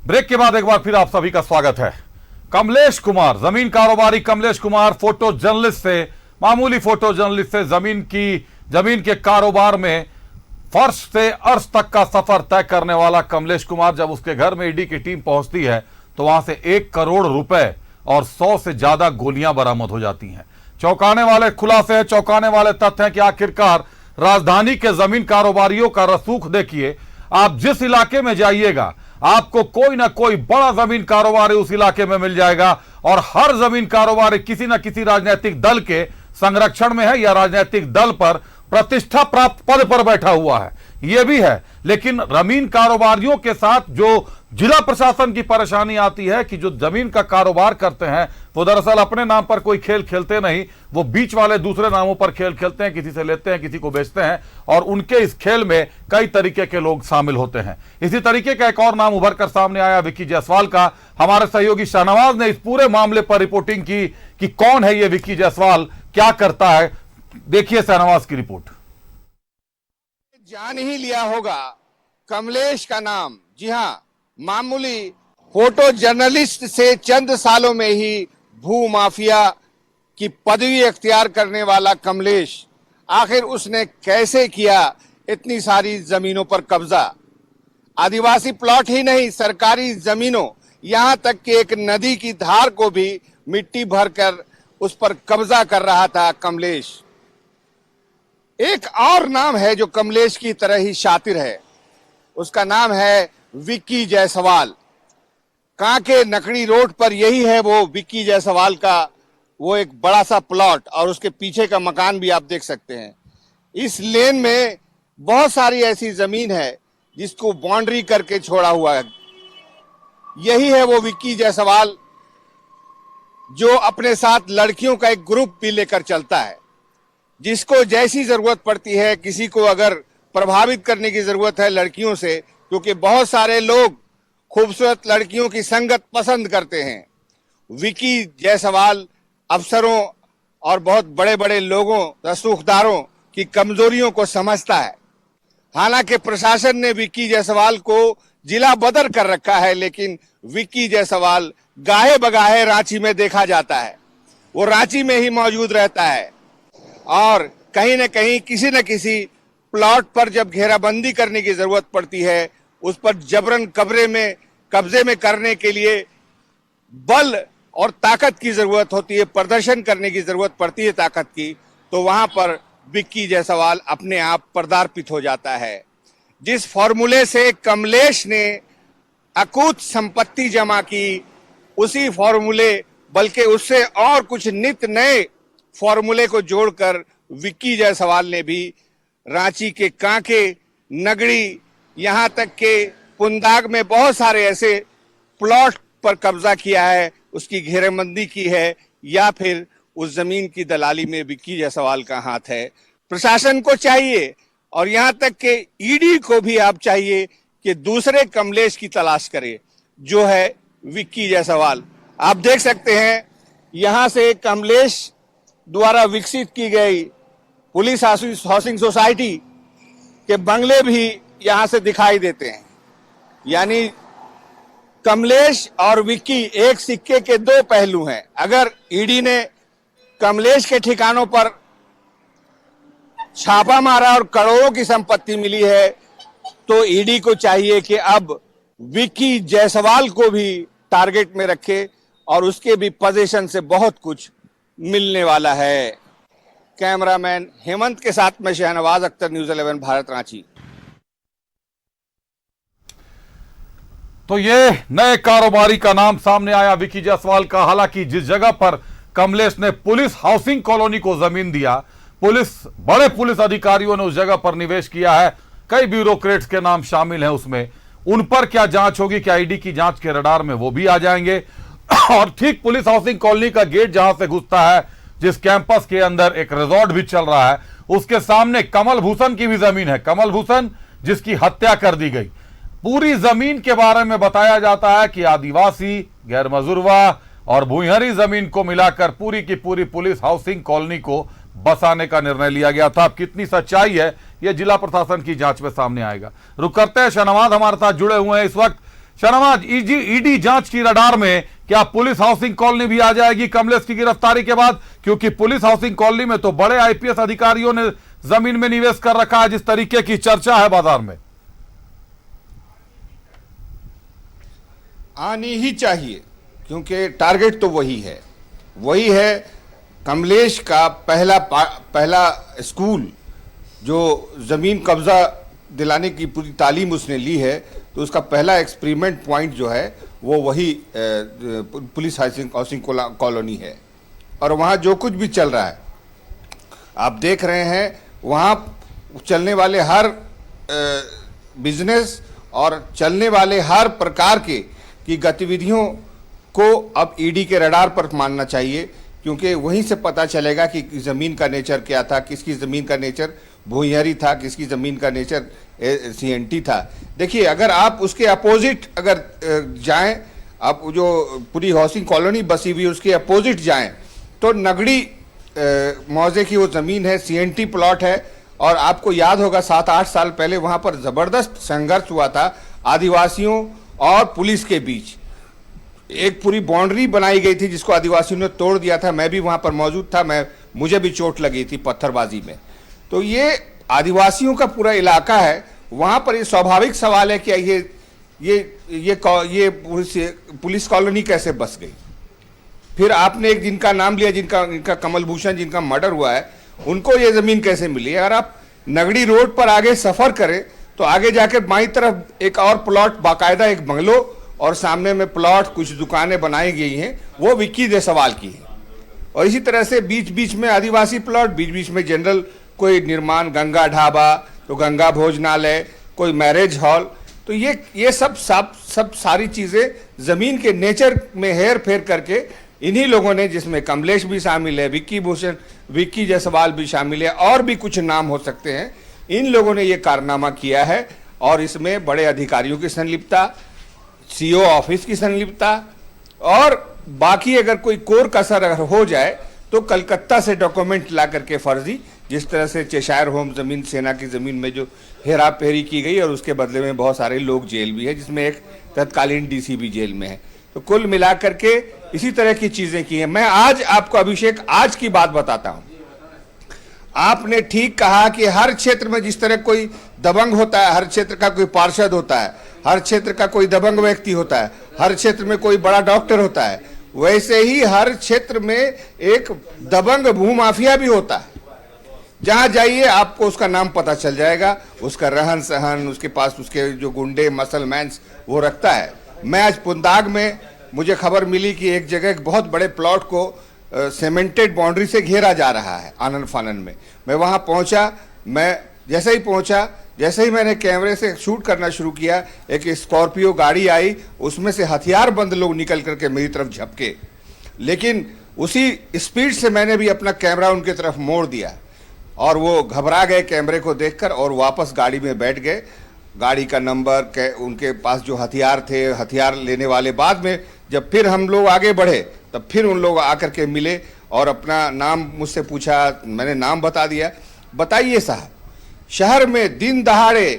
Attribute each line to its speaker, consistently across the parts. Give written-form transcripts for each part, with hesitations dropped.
Speaker 1: Break के बाद एक बार फिर आप सभी का स्वागत है। कमलेश कुमार, जमीन कारोबारी कमलेश कुमार, फोटो जर्नलिस्ट से, मामूली फोटो जर्नलिस्ट से जमीन के कारोबार में फर्श से अर्श तक का सफर तय करने वाला कमलेश कुमार, जब उसके घर में ईडी की टीम पहुंचती है तो वहां से 1 करोड़ रुपए और 100 से ज्यादा गोलियां बरामद हो जाती हैं। चौंकाने वाले खुलासे हैं, चौंकाने वाले तथ्य हैं कि आखिरकार राजधानी के जमीन कारोबारियों का रसूख देखिए। आप जिस इलाके में जाइएगा आपको कोई ना कोई बड़ा जमीन कारोबारी उस इलाके में मिल जाएगा, और हर जमीन कारोबारी किसी ना किसी राजनीतिक दल के संरक्षण में है या राजनीतिक दल पर प्रतिष्ठा प्राप्त पद पर बैठा हुआ है, यह भी है। लेकिन जमीन कारोबारियों के साथ जो जिला प्रशासन की परेशानी आती है कि जो जमीन का कारोबार करते हैं वो दरअसल अपने नाम पर कोई खेल खेलते नहीं, वो बीच वाले दूसरे नामों पर खेल खेलते हैं, किसी से लेते हैं, किसी को बेचते हैं, और उनके इस खेल में कई तरीके के लोग शामिल होते हैं। इसी तरीके का एक और नाम उभर कर सामने आया विक्की जायसवाल का। हमारे सहयोगी शाहनवाज ने इस पूरे मामले पर रिपोर्टिंग की कि कौन है ये विक्की जायसवाल, क्या करता है। देखिए शाहनवाज की रिपोर्ट।
Speaker 2: जान ही लिया होगा कमलेश का नाम। जी हाँ, मामूली फोटो जर्नलिस्ट से चंद सालों में ही भू माफिया की पदवी अख्तियार करने वाला कमलेश, आखिर उसने कैसे किया इतनी सारी जमीनों पर कब्जा। आदिवासी प्लॉट ही नहीं, सरकारी जमीनों, यहां तक कि एक नदी की धार को भी मिट्टी भरकर उस पर कब्जा कर रहा था कमलेश। एक और नाम है जो कमलेश की तरह ही शातिर है, उसका नाम है विक्की जायसवाल। कांके नकड़ी रोड पर यही है वो विक्की जायसवाल का वो एक बड़ा सा प्लॉट, और उसके पीछे का मकान भी आप देख सकते हैं। इस लेन में बहुत सारी ऐसी जमीन है जिसको बाउंड्री करके छोड़ा हुआ है। यही है वो विक्की जायसवाल जो अपने साथ लड़कियों का एक ग्रुप भी लेकर चलता है। जिसको जैसी जरूरत पड़ती है, किसी को अगर प्रभावित करने की जरूरत है लड़कियों से, क्योंकि बहुत सारे लोग खूबसूरत लड़कियों की संगत पसंद करते हैं, विक्की जायसवाल अफसरों और बहुत बड़े बड़े लोगों, रसूखदारों की कमजोरियों को समझता है। हालांकि प्रशासन ने विक्की जायसवाल को जिला बदर कर रखा है, लेकिन विक्की जायसवाल गाहे बगाहे रांची में देखा जाता है। वो रांची में ही मौजूद रहता है, और कहीं न कहीं किसी न किसी प्लॉट पर जब घेराबंदी करने की जरूरत पड़ती है, उस पर जबरन कब्जे में करने के लिए बल और ताकत की जरूरत होती है, प्रदर्शन करने की जरूरत पड़ती है ताकत की, तो वहां पर विक्की जायसवाल अपने आप पर्दार्पित हो जाता है। जिस फॉर्मूले से कमलेश ने अकूत संपत्ति जमा की, उसी फॉर्मूले बल्कि उससे और कुछ नित नए फॉर्मूले को जोड़कर विक्की जायसवाल ने भी रांची के कांके, नगड़ी, यहां तक के पुंदाग में बहुत सारे ऐसे प्लॉट पर कब्जा किया है, उसकी घेरेबंदी की है, या फिर उस जमीन की दलाली में विक्की जायसवाल का हाथ है। प्रशासन को चाहिए, और यहां तक के ईडी को भी आप चाहिए कि दूसरे कमलेश की तलाश करे, जो है विक्की जायसवाल। आप देख सकते हैं यहां से कमलेश द्वारा विकसित की गई पुलिस हाउसिंग सोसाइटी के बंगले भी यहां से दिखाई देते हैं। यानी कमलेश और विक्की एक सिक्के के दो पहलू हैं। अगर ईडी ने कमलेश के ठिकानों पर छापा मारा और करोड़ों की संपत्ति मिली है, तो ईडी को चाहिए कि अब विक्की जायसवाल को भी टारगेट में रखे, और उसके भी पोजीशन से बहुत कुछ मिलने वाला है। कैमरामैन हेमंत के साथ मैं शाहनवाज अख्तर, न्यूज़ 11 भारत, रांची।
Speaker 1: तो ये नए कारोबारी का नाम सामने आया विक्की जायसवाल का। हालांकि जिस जगह पर कमलेश ने पुलिस हाउसिंग कॉलोनी को जमीन दिया, बड़े पुलिस अधिकारियों ने उस जगह पर निवेश किया है, कई ब्यूरोक्रेट्स के नाम शामिल हैं उसमें। उन पर क्या जांच होगी, क्या ईडी की जांच के रडार में वो भी आ जाएंगे। और ठीक पुलिस हाउसिंग कॉलोनी का गेट जहां से घुसता है, जिस कैंपस के अंदर एक रिजॉर्ट भी चल रहा है, उसके सामने कमल भूषण की भी जमीन है। कमल भूषण जिसकी हत्या कर दी गई। पूरी जमीन के बारे में बताया जाता है कि आदिवासी, गैर मजुरवा और भूइंहरी जमीन को मिलाकर पूरी की पूरी पुलिस हाउसिंग कॉलोनी को बसाने का निर्णय लिया गया था। अब कितनी सच्चाई है यह जिला प्रशासन की जांच में सामने आएगा। रुक करते हैं, शाहनवाज हमारे साथ जुड़े हुए हैं इस वक्त। शहनवाज, ईडी जांच की रडार में क्या पुलिस हाउसिंग कॉलोनी भी आ जाएगी कमलेश की गिरफ्तारी के बाद? क्योंकि पुलिस हाउसिंग कॉलोनी में तो बड़े आईपीएस अधिकारियों ने जमीन में निवेश कर रखा है, जिस तरीके की चर्चा है बाजार में।
Speaker 2: आनी ही चाहिए, क्योंकि टारगेट तो वही है कमलेश का पहला स्कूल जो जमीन कब्जा दिलाने की पूरी तालीम उसने ली है, तो उसका पहला एक्सपेरिमेंट पॉइंट जो है वो वही पुलिस हाउसिंग कॉलोनी है। और वहाँ जो कुछ भी चल रहा है आप देख रहे हैं, वहाँ चलने वाले हर बिजनेस और चलने वाले हर प्रकार की गतिविधियों को अब ईडी के रडार पर मानना चाहिए, क्योंकि वहीं से पता चलेगा कि ज़मीन का नेचर क्या था, किसकी ज़मीन का नेचर भूइंहरी था, किसकी ज़मीन का नेचर सीएनटी था। देखिए, अगर आप उसके अपोजिट अगर जाएं, आप जो पूरी हाउसिंग कॉलोनी बसी हुई उसके अपोजिट जाएं, तो नगड़ी मौजे की वो ज़मीन है, सीएनटी प्लॉट है। और आपको याद होगा 7-8 साल पहले वहाँ पर ज़बरदस्त संघर्ष हुआ था आदिवासियों और पुलिस के बीच। एक पूरी बाउंड्री बनाई गई थी जिसको आदिवासियों ने तोड़ दिया था। मैं भी वहाँ पर मौजूद था, मुझे भी चोट लगी थी पत्थरबाजी में। तो ये आदिवासियों का पूरा इलाका है, वहाँ पर ये स्वाभाविक सवाल है कि ये पुलिस कॉलोनी कैसे बस गई। फिर आपने एक जिनका नाम लिया, जिनका कमल भूषण, जिनका मर्डर हुआ है, उनको ये ज़मीन कैसे मिली। अगर आप नगड़ी रोड पर आगे सफ़र करें तो आगे जाकर बाईं तरफ एक और प्लॉट, बाकायदा एक बंगलो और सामने में प्लॉट, कुछ दुकानें बनाई गई हैं, वो विक्की जायसवाल की है। और इसी तरह से बीच बीच में आदिवासी प्लॉट, बीच बीच में जनरल कोई निर्माण, गंगा ढाबा, तो गंगा भोजनालय, कोई मैरिज हॉल। तो ये सब सारी चीज़ें ज़मीन के नेचर में हेर फेर करके इन्हीं लोगों ने, जिसमें कमलेश भी शामिल है, विक्की जायसवाल भी शामिल है, और भी कुछ नाम हो सकते हैं, इन लोगों ने ये कारनामा किया है। और इसमें बड़े अधिकारियों की संलिप्तता, सीओ ऑफिस की संलिप्तता, और बाकी अगर कोई कोर कसर अगर हो जाए तो कलकत्ता से डॉक्यूमेंट ला करके फर्जी, जिस तरह से चेशायर होम ज़मीन, सेना की ज़मीन में जो हेरा फेरी की गई और उसके बदले में बहुत सारे लोग जेल भी है, जिसमें एक तत्कालीन डीसी भी जेल में है। तो कुल मिलाकर के इसी तरह की चीज़ें की हैं। मैं आज आपको, अभिषेक, आज की बात बताता हूँ। आपने ठीक कहा कि हर क्षेत्र में जिस तरह कोई दबंग होता है, हर क्षेत्र का कोई पार्षद होता है, हर क्षेत्र का कोई दबंग व्यक्ति होता है, हर क्षेत्र में कोई बड़ा डॉक्टर होता है, वैसे ही हर क्षेत्र में एक दबंग भूमाफिया भी होता है। जहां जाइए आपको उसका नाम पता चल जाएगा, उसका रहन सहन, उसके पास उसके जो गुंडे मसलमैन्स वो रखता है। मैं आज पुंदाग में, मुझे खबर मिली कि एक जगह एक बहुत बड़े प्लॉट को सीमेंटेड बाउंड्री से घेरा जा रहा है आनन फानन में। मैं वहां पहुंचा, मैं जैसे ही मैंने कैमरे से शूट करना शुरू किया, एक स्कॉर्पियो गाड़ी आई, उसमें से हथियारबंद लोग निकल करके मेरी तरफ झपके। लेकिन उसी स्पीड से मैंने भी अपना कैमरा उनकी तरफ मोड़ दिया और वो घबरा गए कैमरे को देखकर और वापस गाड़ी में बैठ गए। गाड़ी का नंबर, उनके पास जो हथियार थे, हथियार लेने वाले, बाद में जब फिर हम लोग आगे बढ़े तब फिर उन लोग आकर के मिले और अपना नाम मुझसे पूछा। मैंने नाम बता दिया। बताइए साहब, शहर में दिन दहाड़े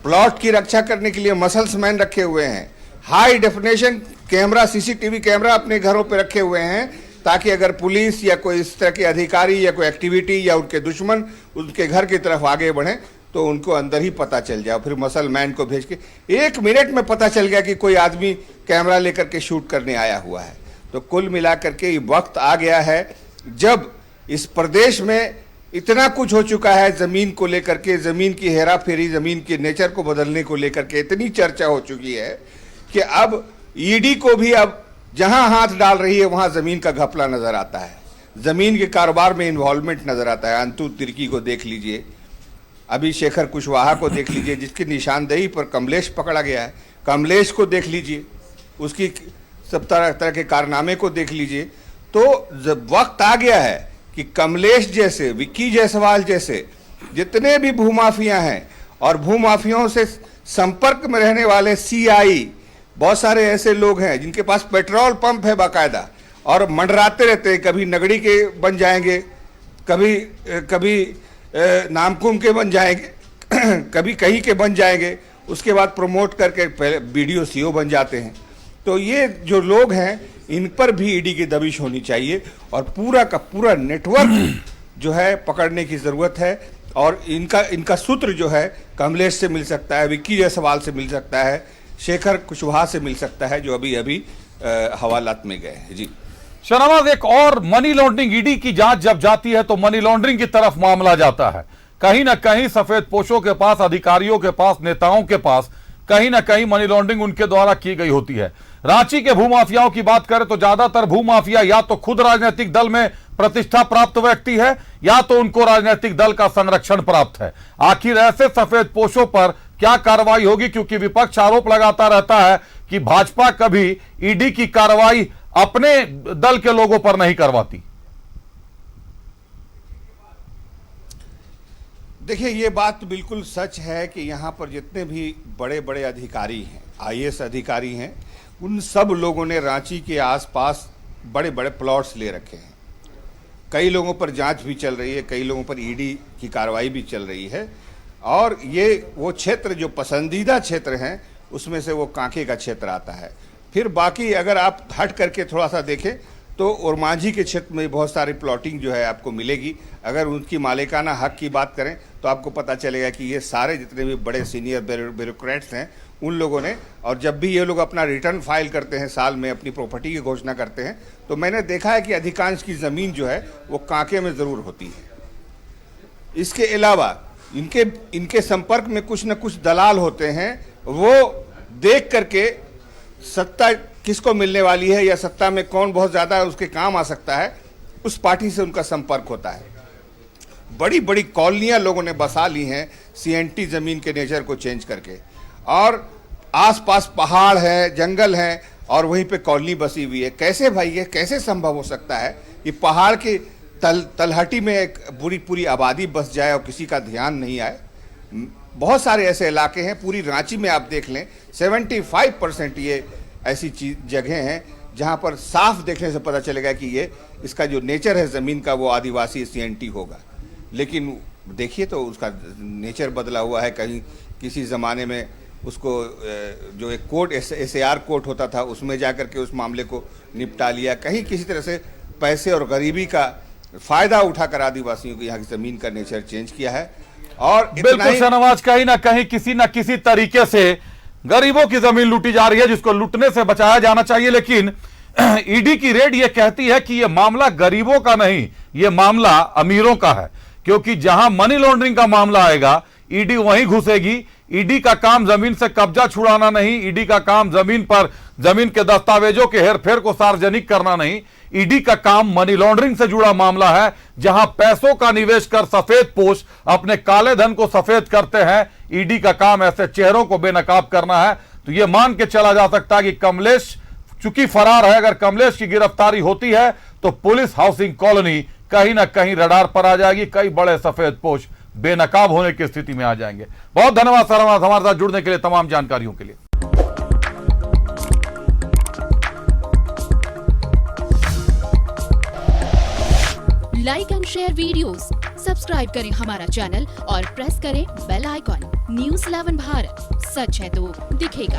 Speaker 2: प्लॉट की रक्षा करने के लिए मसल्समैन रखे हुए हैं, high definition camera, CCTV camera अपने घरों पे रखे हुए हैं, ताकि अगर पुलिस या कोई इस तरह के अधिकारी या कोई एक्टिविटी या उनके दुश्मन उनके घर की तरफ आगे बढ़े तो उनको अंदर ही पता चल जाए। फिर मसलमैन को भेज के 1 मिनट में पता चल गया कि कोई आदमी कैमरा लेकर के शूट करने आया हुआ है। तो कुल मिलाकर के ये वक्त आ गया है जब इस प्रदेश में इतना कुछ हो चुका है, ज़मीन को लेकर के, ज़मीन की हेरा फेरी, ज़मीन के नेचर को बदलने को लेकर के इतनी चर्चा हो चुकी है कि अब ईडी को भी अब जहां हाथ डाल रही है वहां ज़मीन का घपला नज़र आता है, ज़मीन के कारोबार में इन्वॉल्वमेंट नज़र आता है। अंतु तिर्की को देख लीजिए, अभी शेखर कुशवाहा को देख लीजिए, जिसकी निशानदेही पर कमलेश पकड़ा गया है, कमलेश को देख लीजिए, उसकी सब तरह के कारनामे को देख लीजिए। तो जब वक्त आ गया है कि कमलेश जैसे, विक्की जायसवाल जैसे जितने भी भूमाफिया हैं और भूमाफियाओं से संपर्क में रहने वाले सीआई, बहुत सारे ऐसे लोग हैं जिनके पास पेट्रोल पंप है बाकायदा और मंडराते रहते हैं, कभी नगड़ी के बन जाएंगे, कभी नामकुम के बन जाएंगे, कभी कहीं के बन जाएंगे। उसके बाद प्रमोट करके पहले बीडीओ सीओ बन जाते हैं। तो ये जो लोग हैं इन पर भी ईडी की दबिश होनी चाहिए और पूरा का पूरा नेटवर्क जो है पकड़ने की ज़रूरत है। और इनका सूत्र जो है कमलेश से मिल सकता है, विक्की जायसवाल से मिल सकता है, शेखर कुशवाहा से मिल सकता है, जो अभी हवालात में गए हैं। जी
Speaker 1: शहनाज, एक और मनी लॉन्ड्रिंग, ईडी की जांच जब जाती है तो मनी लॉन्ड्रिंग की तरफ मामला जाता है। कहीं ना कहीं सफेद पोशों के पास, अधिकारियों के पास, नेताओं के पास कहीं ना कहीं मनी लॉन्ड्रिंग उनके द्वारा की गई होती है। रांची के भूमाफियाओं की बात करें तो ज्यादातर भूमाफिया या तो खुद राजनीतिक दल में प्रतिष्ठा प्राप्त व्यक्ति है या तो उनको राजनीतिक दल का संरक्षण प्राप्त है। आखिर ऐसे सफेद पोशों पर क्या कार्रवाई होगी, क्योंकि विपक्ष आरोप लगाता रहता है कि भाजपा कभी ईडी की कार्रवाई अपने दल के लोगों पर नहीं करवाती।
Speaker 2: देखिए, ये बात बिल्कुल सच है कि यहाँ पर जितने भी बड़े बड़े अधिकारी हैं, आईएएस अधिकारी हैं, उन सब लोगों ने रांची के आसपास बड़े बड़े प्लॉट्स ले रखे हैं। कई लोगों पर जांच भी चल रही है, कई लोगों पर ईडी की कार्रवाई भी चल रही है। और ये वो क्षेत्र जो पसंदीदा क्षेत्र हैं उसमें से वो कांके का क्षेत्र आता है। फिर बाकी अगर आप हट करके थोड़ा सा देखें तो ओरमांझी के क्षेत्र में बहुत सारी प्लॉटिंग जो है आपको मिलेगी। अगर उनकी मालिकाना हक की बात करें तो आपको पता चलेगा कि ये सारे जितने भी बड़े सीनियर ब्यूरोक्रेट्स हैं उन लोगों ने, और जब भी ये लोग अपना रिटर्न फाइल करते हैं, साल में अपनी प्रॉपर्टी की घोषणा करते हैं, तो मैंने देखा है कि अधिकांश की ज़मीन जो है वो कांके में ज़रूर होती है। इसके अलावा इनके संपर्क में कुछ न कुछ दलाल होते हैं, वो देख करके सत्ता किसको मिलने वाली है या सत्ता में कौन बहुत ज़्यादा उसके काम आ सकता है, उस पार्टी से उनका संपर्क होता है। बड़ी बड़ी कॉलोनियाँ लोगों ने बसा ली हैं सीएनटी ज़मीन के नेचर को चेंज करके, और आसपास पहाड़ है, जंगल है, और वहीं पे कॉलोनी बसी हुई है। कैसे भाई, ये कैसे संभव हो सकता है कि पहाड़ की तलहटी में एक पूरी आबादी बस जाए और किसी का ध्यान नहीं आए? बहुत सारे ऐसे इलाके हैं, पूरी रांची में आप देख लें 75% ये ऐसी जगह हैं जहां पर साफ देखने से पता चलेगा कि ये इसका जो नेचर है ज़मीन का वो आदिवासी सीएनटी होगा। लेकिन देखिए तो उसका नेचर बदला हुआ है। कहीं किसी ज़माने में उसको जो एक कोर्ट SAR कोर्ट होता था उसमें जा कर के उस मामले को निपटा लिया। कहीं किसी तरह से पैसे और गरीबी का फ़ायदा उठाकर आदिवासियों को यहाँ की ज़मीन का नेचर चेंज किया है। और
Speaker 1: बिल्कुल शहनाज, कहीं ना कहीं किसी न किसी तरीके से गरीबों की जमीन लूटी जा रही है, जिसको लूटने से बचाया जाना चाहिए। लेकिन ईडी की रेड ये कहती है कि यह मामला गरीबों का नहीं, यह मामला अमीरों का है, क्योंकि जहां मनी लॉन्ड्रिंग का मामला आएगा ईडी वहीं घुसेगी। ईडी का काम जमीन से कब्जा छुड़ाना नहीं, ईडी का काम जमीन पर जमीन के दस्तावेजों के हेरफेर को सार्वजनिक करना नहीं। ईडी का काम मनी लॉन्ड्रिंग से जुड़ा मामला है, जहां पैसों का निवेश कर सफेद पोश अपने काले धन को सफेद करते हैं। ईडी का काम ऐसे चेहरों को बेनकाब करना है। तो यह मान के चला जा सकता है कि कमलेश चूंकि फरार है, अगर कमलेश की गिरफ्तारी होती है तो पुलिस हाउसिंग कॉलोनी कहीं ना कहीं रडार पर आ जाएगी। कई बड़े सफेद पोश बेनकाब होने की स्थिति में आ जाएंगे। बहुत धन्यवाद शहनाज, हमारे साथ जुड़ने के लिए, तमाम जानकारियों के लिए।
Speaker 3: Like and share videos, subscribe करें हमारा चैनल और प्रेस करें बेल आइकॉन। News 11 भारत, सच है तो दिखेगा।